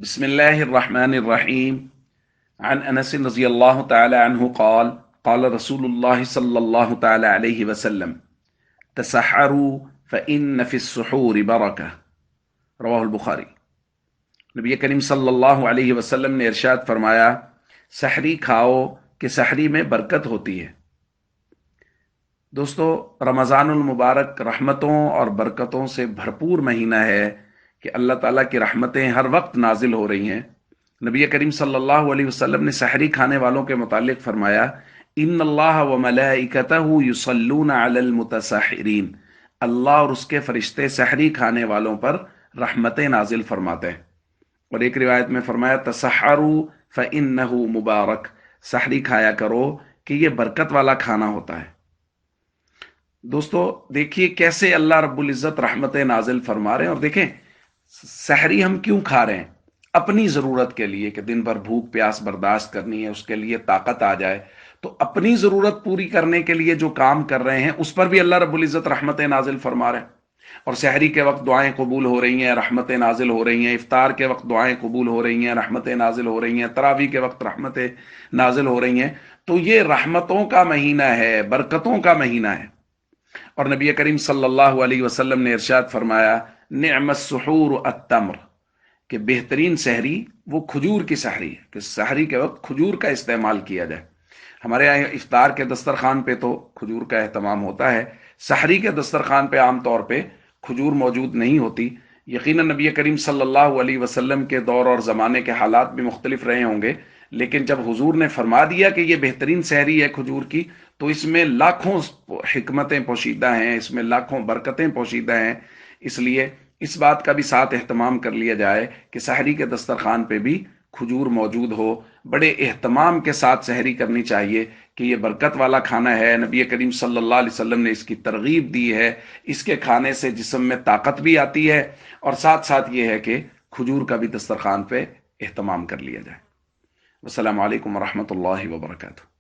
بسم الله الرحمن الرحيم. عن أنس رضي الله تعالى عنه قال قال رسول الله صلى الله تعالى عليه وسلم تسحروا فإن في السحور بركة رواہ البخاری۔ نبی کریم صلی اللہ علیہ وسلم نے ارشاد فرمایا، سحری کھاؤ کہ سحری میں برکت ہوتی ہے۔ دوستو، رمضان المبارک رحمتوں اور برکتوں سے بھرپور مہینہ ہے کہ اللہ تعالیٰ کی رحمتیں ہر وقت نازل ہو رہی ہیں۔ نبی کریم صلی اللہ علیہ وسلم نے سحری کھانے والوں کے متعلق فرمایا، ان اللہ و ملائکتہ یصلون علی المتسحرین، اللہ اور اس کے فرشتے سحری کھانے والوں پر رحمتیں نازل فرماتے ہیں۔ اور ایک روایت میں فرمایا، تسحروا فإنہ مبارک، سحری کھایا کرو کہ یہ برکت والا کھانا ہوتا ہے۔ دوستو دیکھیے کیسے اللہ رب العزت رحمتیں نازل فرما رہے ہیں، اور دیکھیں سحری ہم کیوں کھا رہے ہیں؟ اپنی ضرورت کے لیے کہ دن بھر بھوک پیاس برداشت کرنی ہے، اس کے لیے طاقت آ جائے، تو اپنی ضرورت پوری کرنے کے لیے جو کام کر رہے ہیں اس پر بھی اللہ رب العزت رحمتیں نازل فرما رہے ہیں۔ اور سحری کے وقت دعائیں قبول ہو رہی ہیں، رحمتیں نازل ہو رہی ہیں، افطار کے وقت دعائیں قبول ہو رہی ہیں، رحمتیں نازل ہو رہی ہیں، تراویح کے وقت رحمتیں نازل ہو رہی ہیں۔ تو یہ رحمتوں کا مہینہ ہے، برکتوں کا مہینہ ہے۔ اور نبی کریم صلی اللہ علیہ وسلم نے ارشاد فرمایا، نعم السحور التمر، کہ بہترین سحری وہ کھجور کی سحری ہے، کہ سحری کے وقت کھجور کا استعمال کیا جائے۔ ہمارے یہاں افطار کے دسترخوان پہ تو کھجور کا اہتمام ہوتا ہے، سحری کے دسترخوان پہ عام طور پہ کھجور موجود نہیں ہوتی۔ یقیناً نبی کریم صلی اللہ علیہ وسلم کے دور اور زمانے کے حالات بھی مختلف رہے ہوں گے، لیکن جب حضور نے فرما دیا کہ یہ بہترین سحری ہے کھجور کی، تو اس میں لاکھوں حکمتیں پوشیدہ ہیں، اس میں لاکھوں برکتیں پوشیدہ ہیں۔ اس لیے اس بات کا بھی ساتھ اہتمام کر لیا جائے کہ سحری کے دسترخوان پہ بھی کھجور موجود ہو۔ بڑے اہتمام کے ساتھ سحری کرنی چاہیے کہ یہ برکت والا کھانا ہے، نبی کریم صلی اللہ علیہ وسلم نے اس کی ترغیب دی ہے، اس کے کھانے سے جسم میں طاقت بھی آتی ہے، اور ساتھ ساتھ یہ ہے کہ کھجور کا بھی دسترخوان پہ اہتمام کر لیا جائے۔ السلام علیکم ورحمۃ اللہ وبرکاتہ۔